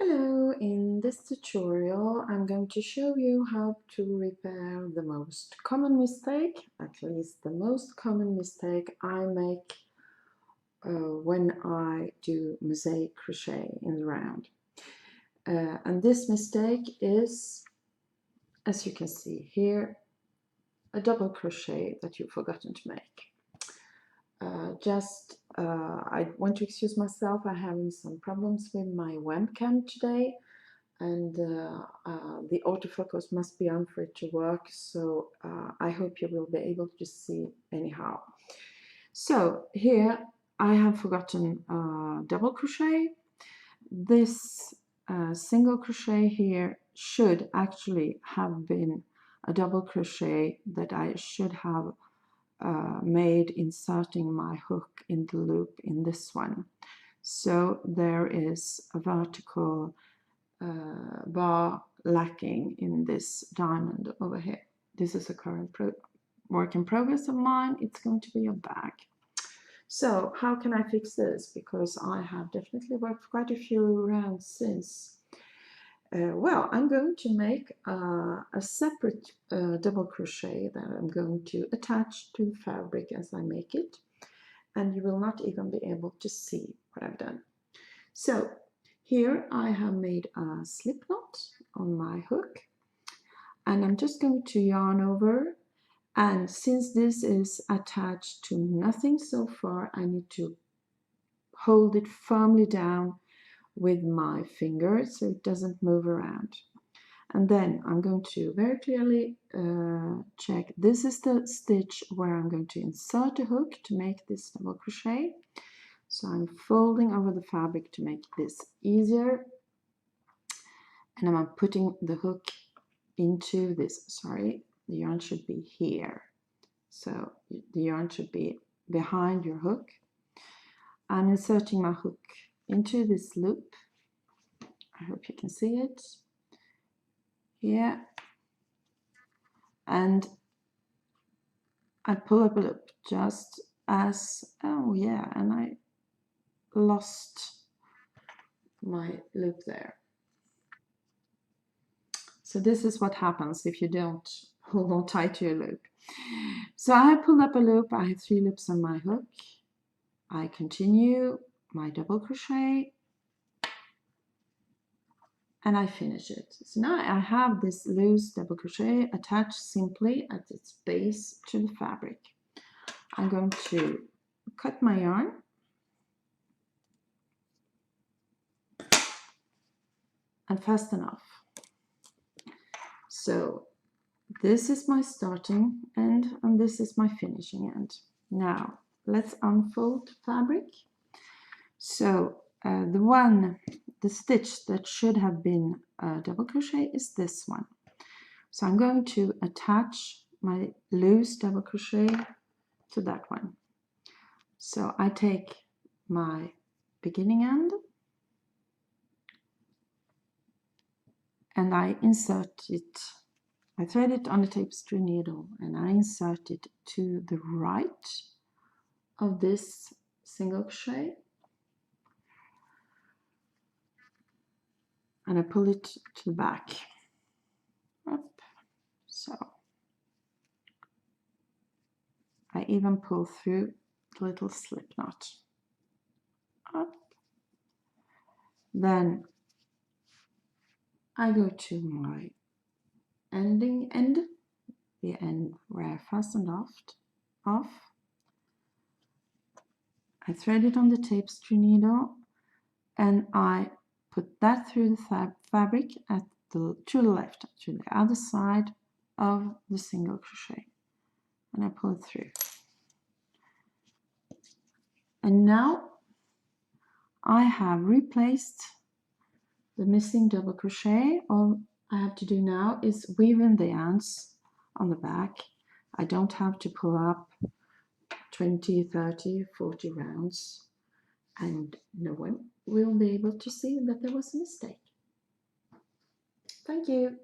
Hello, in this tutorial I'm going to show you how to repair the most common mistake, at least the most common mistake I make when I do mosaic crochet in the round. And this mistake is, as you can see here, a double crochet that you've forgotten to make. I want to excuse myself, I'm having some problems with my webcam today. And the autofocus must be on for it to work, so I hope you will be able to see anyhow. So here I have forgotten double crochet. This single crochet here should actually have been a double crochet that I should have made inserting my hook in the loop in this one. So there is a vertical bar lacking in this diamond over here. This is a current work in progress of mine. It's going to be a bag. So how can I fix this? Because I have definitely worked quite a few rounds since. Well, I'm going to make a separate double crochet that I'm going to attach to the fabric as I make it, and you will not even be able to see what I've done. So here I have made a slip knot on my hook, and I'm just going to yarn over, and since this is attached to nothing so far, I need to hold it firmly down with my finger so it doesn't move around. And then I'm going to very clearly check, this is the stitch where I'm going to insert a hook to make this double crochet. So I'm folding over the fabric to make this easier, and I'm putting the hook into this. Sorry, the yarn should be here. So the yarn should be behind your hook. I'm inserting my hook into this loop. I hope you can see it. Yeah. And I pull up a loop just as, oh yeah, and I lost my loop there. So this is what happens if you don't hold on tight to your loop. So I pulled up a loop, I have 3 loops on my hook. I continue my double crochet and I finish it. So now I have this loose double crochet attached simply at its base to the fabric. I'm going to cut my yarn and fasten off. So this is my starting end and this is my finishing end. Now let's unfold the fabric. So the stitch that should have been a double crochet is this one. So I'm going to attach my loose double crochet to that one. So I take my beginning end and I insert it. I thread it on the tapestry needle and I insert it to the right of this single crochet, and I pull it to the back. Up. So I even pull through the little slip knot. Up. Then I go to my ending end, the end where I fastened off. I thread it on the tapestry needle and I put that through the fabric to the left, to the other side of the single crochet, and I pull it through. And now I have replaced the missing double crochet. All I have to do now is weave in the ends on the back. I don't have to pull up 20, 30, 40 rounds, and no one will be able to see that there was a mistake. Thank you.